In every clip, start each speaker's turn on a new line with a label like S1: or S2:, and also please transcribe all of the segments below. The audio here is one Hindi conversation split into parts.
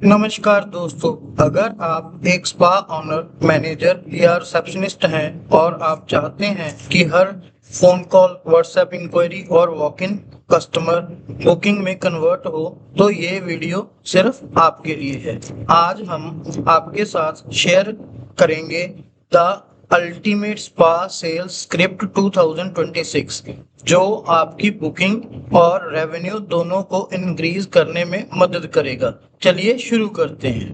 S1: नमस्कार दोस्तों। अगर आप एक स्पा ओनर, मैनेजर या रिसेप्शनिस्ट हैं और आप चाहते हैं कि हर फोन कॉल, व्हाट्सएप इंक्वायरी और वॉक इन कस्टमर बुकिंग में कन्वर्ट हो, तो ये वीडियो सिर्फ आपके लिए है। आज हम आपके साथ शेयर करेंगे the ultimate spa sales script 2026, जो आपकी बुकिंग और रेवेन्यू दोनों को इंक्रीज करने में मदद करेगा। चलिए शुरू करते हैं।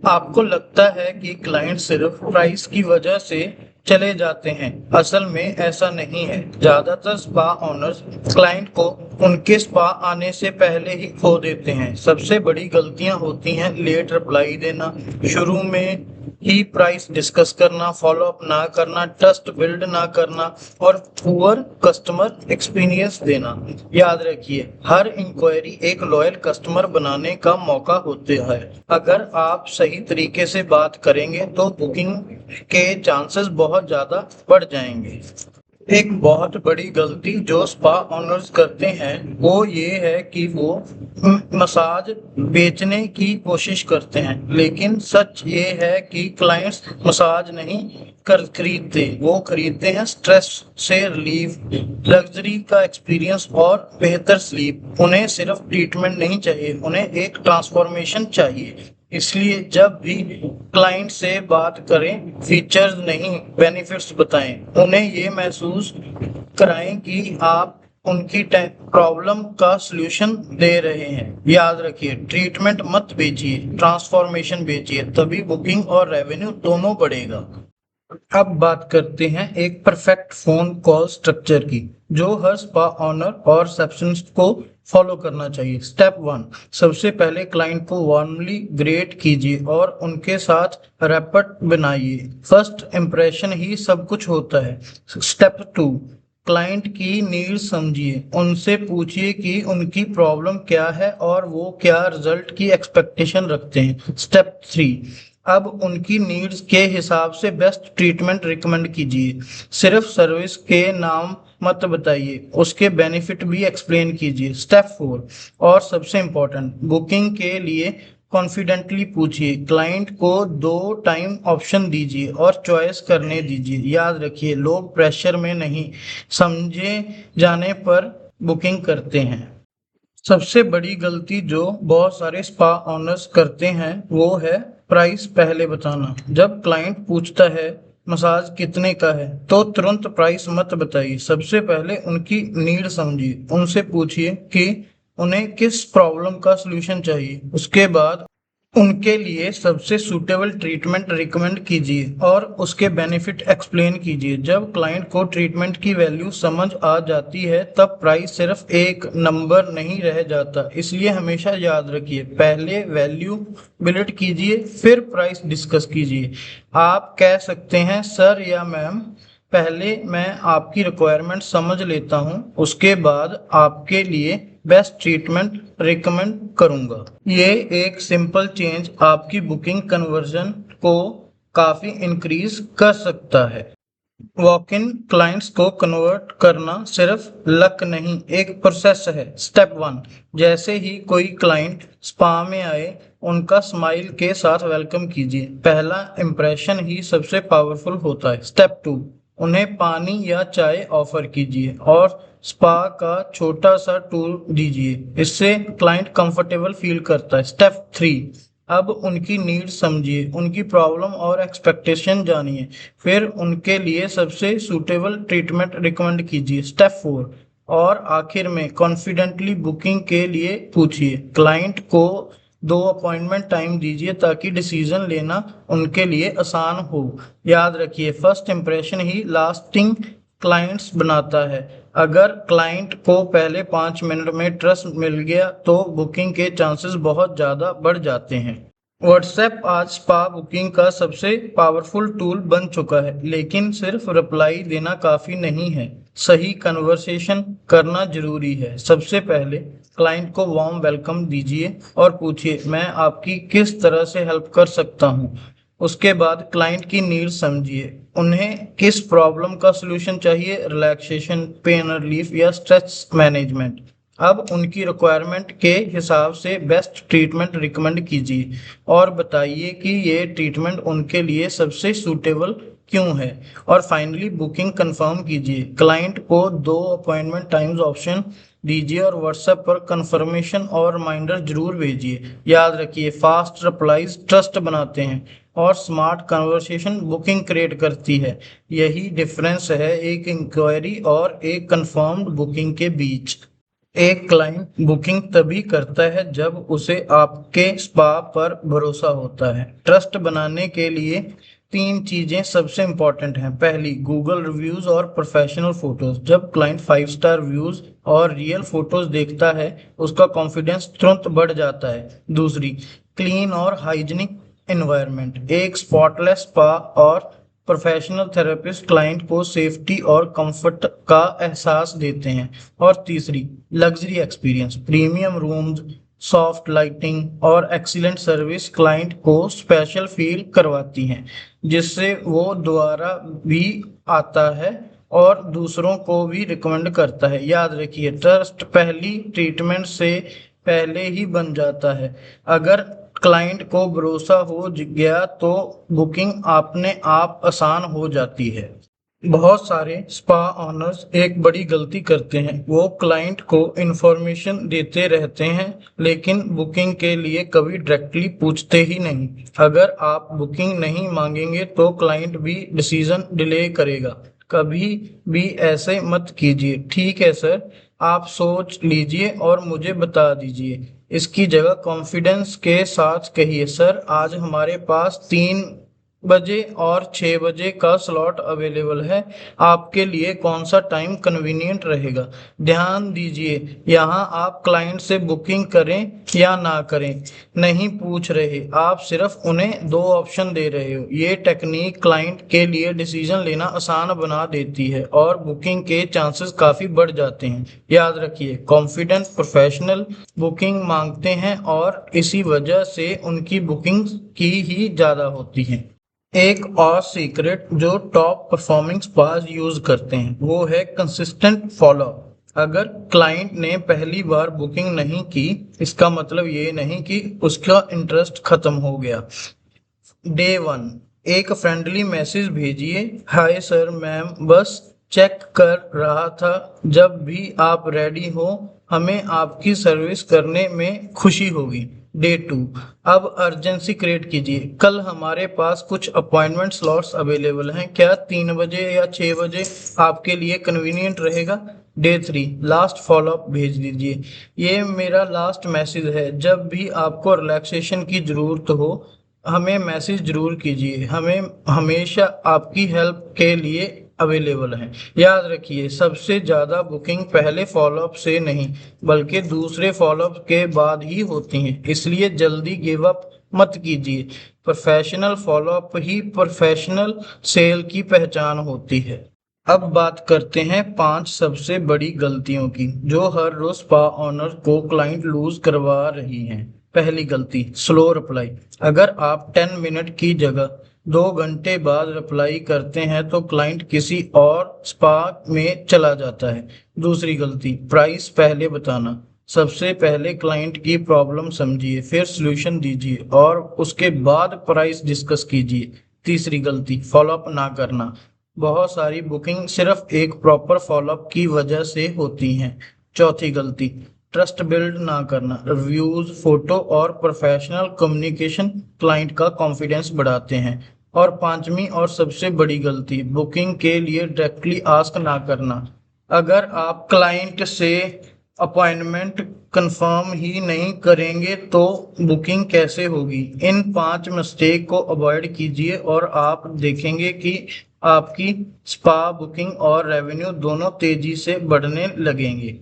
S1: आपको लगता है कि क्लाइंट सिर्फ प्राइस की वजह से चले जाते हैं। असल में ऐसा नहीं है। ज्यादातर स्पा ओनर्स क्लाइंट को उनके स्पा आने से पहले ही खो देते हैं। सबसे बड़ी गलतियां होती हैं लेट रिप्लाई देना, शुरू में ही प्राइस डिस्कस करना, फॉलो अप ना करना, ट्रस्ट बिल्ड ना करना और पुअर कस्टमर एक्सपीरियंस देना। याद रखिए, हर इंक्वायरी एक लॉयल कस्टमर बनाने का मौका होता है। अगर आप सही तरीके से बात करेंगे तो बुकिंग के चांसेस बहुत ज्यादा बढ़ जाएंगे। एक बहुत बड़ी गलती जो स्पा ओनर्स करते हैं वो ये है कि वो मसाज बेचने की कोशिश करते हैं, लेकिन सच ये है कि क्लाइंट्स मसाज नहीं खरीदते, वो खरीदते हैं स्ट्रेस से रिलीफ, लग्जरी का एक्सपीरियंस और बेहतर स्लीप। उन्हें सिर्फ ट्रीटमेंट नहीं चाहिए, उन्हें एक ट्रांसफॉर्मेशन चाहिए। इसलिए जब भी क्लाइंट से बात करें, फीचर्स नहीं बेनिफिट्स बताएं। उन्हें ये महसूस कराएं कि आप उनकी प्रॉब्लम का सलूशन दे रहे हैं। याद रखिए, ट्रीटमेंट मत बेचिए, ट्रांसफॉर्मेशन बेचिए, तभी बुकिंग और रेवेन्यू दोनों बढ़ेगा। अब बात करते हैं एक परफेक्ट फोन कॉल स्ट्रक्चर की, जो हर स्पा ओनर और रिसेप्शनिस्ट को फॉलो करना चाहिए। स्टेप 1, सबसे पहले क्लाइंट को वार्मली ग्रेट कीजिए और उनके साथ रैपट बनाइए। फर्स्ट इंप्रेशन ही सब कुछ होता है। स्टेप 2, क्लाइंट की नीड समझिए, उनसे पूछिए कि उनकी प्रॉब्लम क्या है और वो क्या रिजल्ट की एक्सपेक्टेशन रखते हैं। स्टेप 3, अब उनकी नीड्स के हिसाब से बेस्ट ट्रीटमेंट रिकमेंड कीजिए। सिर्फ सर्विस के नाम मत बताइए, उसके बेनिफिट भी एक्सप्लेन कीजिए। स्टेप 4, और सबसे इम्पोर्टेंट, बुकिंग के लिए कॉन्फिडेंटली पूछिए। क्लाइंट को 2 टाइम ऑप्शन दीजिए और चॉइस करने दीजिए। याद रखिए, लोग प्रेशर में नहीं, समझे जाने पर बुकिंग करते हैं। सबसे बड़ी गलती जो बहुत सारे स्पा ओनर्स करते हैं वो है प्राइस पहले बताना। जब क्लाइंट पूछता है मसाज कितने का है, तो तुरंत प्राइस मत बताइए। सबसे पहले उनकी नीड समझिए, उनसे पूछिए कि उन्हें किस प्रॉब्लम का सलूशन चाहिए। उसके बाद उनके लिए सबसे सूटेबल ट्रीटमेंट रिकमेंड कीजिए और उसके बेनिफिट एक्सप्लेन कीजिए। जब क्लाइंट को ट्रीटमेंट की वैल्यू समझ आ जाती है, तब प्राइस सिर्फ एक नंबर नहीं रह जाता। इसलिए हमेशा याद रखिए, पहले वैल्यू बिल्ड कीजिए, फिर प्राइस डिस्कस कीजिए। आप कह सकते हैं, सर या मैम, पहले मैं आपकी रिक्वायरमेंट समझ लेता हूँ, उसके बाद आपके लिए बेस्ट ट्रीटमेंट रिकमेंड करूंगा। ये एक सिंपल चेंज आपकी बुकिंग कन्वर्जन को काफी इंक्रीज कर सकता है। वॉक इन क्लाइंट्स को कन्वर्ट करना सिर्फ लक नहीं, एक प्रोसेस है। स्टेप 1, जैसे ही कोई क्लाइंट स्पा में आए, उनका स्माइल के साथ वेलकम कीजिए। पहला इंप्रेशन ही सबसे पावरफुल होता है। स्टेप 2, उन्हें पानी या चाय ऑफर कीजिए और स्पा का छोटा सा टूर दीजिए। इससे क्लाइंट कंफर्टेबल फील करता है। स्टेप 3, अब उनकी नीड समझिए, उनकी प्रॉब्लम और एक्सपेक्टेशन जानिए, फिर उनके लिए सबसे सूटेबल ट्रीटमेंट रिकमेंड कीजिए। स्टेप 4, और आखिर में कॉन्फिडेंटली बुकिंग के लिए पूछिए। क्लाइंट को 2 अपॉइंटमेंट टाइम दीजिए ताकि डिसीजन लेना उनके लिए आसान हो। याद रखिए, फर्स्ट इंप्रेशन ही लास्टिंग क्लाइंट्स बनाता है। अगर क्लाइंट को पहले 5 मिनट में ट्रस्ट मिल गया तो बुकिंग के चांसेस बहुत ज़्यादा बढ़ जाते हैं। व्हाट्सएप आज स्पा बुकिंग का सबसे पावरफुल टूल बन चुका है, लेकिन सिर्फ रिप्लाई देना काफ़ी नहीं है, सही कन्वर्सेशन करना जरूरी है। सबसे पहले क्लाइंट को वार्म वेलकम दीजिए और पूछिए, मैं आपकी किस तरह से हेल्प कर सकता हूँ। उसके बाद क्लाइंट की नीड समझिए, उन्हें किस प्रॉब्लम का सलूशन चाहिए, रिलैक्सेशन, पेन रिलीफ या स्ट्रेस मैनेजमेंट। अब उनकी रिक्वायरमेंट के हिसाब से बेस्ट ट्रीटमेंट रिकमेंड कीजिए और बताइए कि ये ट्रीटमेंट उनके लिए सबसे सूटेबल क्यों है। और फाइनली बुकिंग कंफर्म कीजिए, क्लाइंट को 2 अपॉइंटमेंट टाइम्स ऑप्शन दीजिए और व्हाट्सएप पर कंफर्मेशन और रिमाइंडर जरूर भेजिए। याद रखिए, फास्ट रिप्लाईज ट्रस्ट बनाते हैं और स्मार्ट कन्वर्सेशन बुकिंग क्रिएट करती है। यही डिफरेंस है एक इंक्वायरी और एक कंफर्म्ड बुकिंग के बीच। एक क्लाइंट बुकिंग तभी करता है जब उसे आपके स्पा पर भरोसा होता है। ट्रस्ट बनाने के लिए 3 चीजें सबसे इंपॉर्टेंट हैं। पहली, गूगल रिव्यूज और प्रोफेशनल फोटोज। जब क्लाइंट 5 स्टार रिव्यूज और रियल फोटोज देखता है, उसका कॉन्फिडेंस तुरंत बढ़ जाता है। दूसरी, क्लीन और हाइजीनिक एनवायरनमेंट। एक स्पॉटलेस स्पा और प्रोफेशनल थेरेपिस्ट क्लाइंट को सेफ्टी और कंफर्ट का एहसास देते हैं। और तीसरी, luxury experience. Premium rooms, soft lighting और एक्सीलेंट सर्विस क्लाइंट को स्पेशल फील करवाती हैं, जिससे वो दोबारा भी आता है और दूसरों को भी रिकमेंड करता है। याद रखिए, ट्रस्ट पहली ट्रीटमेंट से पहले ही बन जाता है। अगर क्लाइंट को भरोसा हो गया तो बुकिंग अपने आप आसान हो जाती है। बहुत सारे स्पा ओनर्स एक बड़ी गलती करते हैं, वो क्लाइंट को इन्फॉर्मेशन देते रहते हैं लेकिन बुकिंग के लिए कभी डायरेक्टली पूछते ही नहीं। अगर आप बुकिंग नहीं मांगेंगे तो क्लाइंट भी डिसीजन डिले करेगा। कभी भी ऐसे मत कीजिए, ठीक है सर, आप सोच लीजिए और मुझे बता दीजिए। इसकी जगह कॉन्फिडेंस के साथ कहिए, सर आज हमारे पास 3 बजे और 6 बजे का स्लॉट अवेलेबल है, आपके लिए कौन सा टाइम कन्वीनियंट रहेगा। ध्यान दीजिए, यहाँ आप क्लाइंट से बुकिंग करें या ना करें नहीं पूछ रहे, आप सिर्फ उन्हें 2 ऑप्शन दे रहे हो। ये टेक्निक क्लाइंट के लिए डिसीजन लेना आसान बना देती है और बुकिंग के चांसेस काफी बढ़ जाते हैं। याद रखिए, कॉन्फिडेंट प्रोफेशनल बुकिंग मांगते हैं और इसी वजह से उनकी बुकिंग की ही ज्यादा होती है। एक और सीक्रेट जो टॉप परफॉर्मिंग स्पास यूज करते हैं वो है कंसिस्टेंट फॉलो। अगर क्लाइंट ने पहली बार बुकिंग नहीं की, इसका मतलब ये नहीं कि उसका इंटरेस्ट खत्म हो गया। डे 1 एक फ्रेंडली मैसेज भेजिए, हाय सर मैम, बस चेक कर रहा था, जब भी आप रेडी हो हमें आपकी सर्विस करने में खुशी होगी। डे 2 अब अर्जेंसी क्रिएट कीजिए, कल हमारे पास कुछ अपॉइंटमेंट स्लॉट्स अवेलेबल हैं, क्या 3 बजे या 6 बजे आपके लिए कन्वीनियंट रहेगा। डे 3 लास्ट फॉलोअप भेज दीजिए, ये मेरा लास्ट मैसेज है, जब भी आपको रिलैक्सेशन की जरूरत हो हमें मैसेज जरूर कीजिए, हमें हमेशा आपकी हेल्प के लिए अवेलेबल है। याद रखिए, सबसे ज़्यादा बुकिंग पहले फॉलोअप से नहीं बल्कि दूसरे फॉलोअप के बाद ही होती हैं, इसलिए जल्दी गिव अप मत कीजिए। प्रोफेशनल फॉलोअप ही प्रोफेशनल सेल की पहचान होती है। अब बात करते हैं 5 सबसे बड़ी गलतियों की जो हर रोज स्पा ओनर को क्लाइंट लूज करवा रही हैं। पहली गलती, स्लो रिप्लाई। अगर आप 10 मिनट की जगह 2 घंटे बाद रिप्लाई करते हैं तो क्लाइंट किसी और स्पा में चला जाता है। दूसरी गलती, प्राइस पहले बताना। सबसे पहले क्लाइंट की प्रॉब्लम समझिए, फिर सॉल्यूशन दीजिए और उसके बाद प्राइस डिस्कस कीजिए। तीसरी गलती, फॉलोअप ना करना। बहुत सारी बुकिंग सिर्फ एक प्रॉपर फॉलोअप की वजह से होती हैं। चौथी गलती, ट्रस्ट बिल्ड ना करना। रिव्यूज, फोटो और प्रोफेशनल कम्युनिकेशन क्लाइंट का कॉन्फिडेंस बढ़ाते हैं। और पांचवी और सबसे बड़ी गलती, बुकिंग के लिए डायरेक्टली आस्क ना करना। अगर आप क्लाइंट से अपॉइंटमेंट कंफर्म ही नहीं करेंगे तो बुकिंग कैसे होगी। इन 5 मिस्टेक को अवॉइड कीजिए और आप देखेंगे कि आपकी स्पा बुकिंग और रेवेन्यू दोनों तेजी से बढ़ने लगेंगे।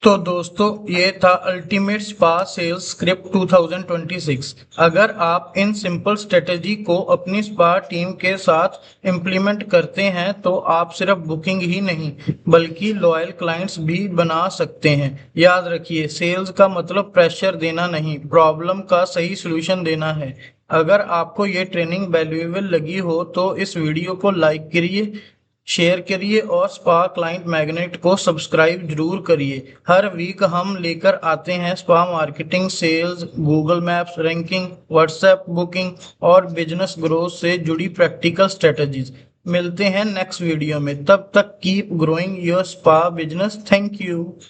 S1: तो दोस्तों, ये था अल्टीमेट स्पा सेल्स स्क्रिप्ट 2026। अगर आप इन सिंपल स्ट्रेटेजी को अपनी स्पा टीम के साथ इम्प्लीमेंट करते हैं तो आप सिर्फ बुकिंग ही नहीं बल्कि लॉयल क्लाइंट्स भी बना सकते हैं। याद रखिए, सेल्स का मतलब प्रेशर देना नहीं, प्रॉब्लम का सही सलूशन देना है। अगर आपको ये ट्रेनिंग वैल्यूएबल लगी हो तो इस वीडियो को लाइक करिए, शेयर करिए और स्पा क्लाइंट मैग्नेट को सब्सक्राइब जरूर करिए। हर वीक हम लेकर आते हैं spa marketing, sales, Google Maps ranking, WhatsApp booking और बिजनेस ग्रोथ से जुड़ी प्रैक्टिकल स्ट्रेटजीज। मिलते हैं नेक्स्ट वीडियो में, तब तक keep growing your spa business. Thank you.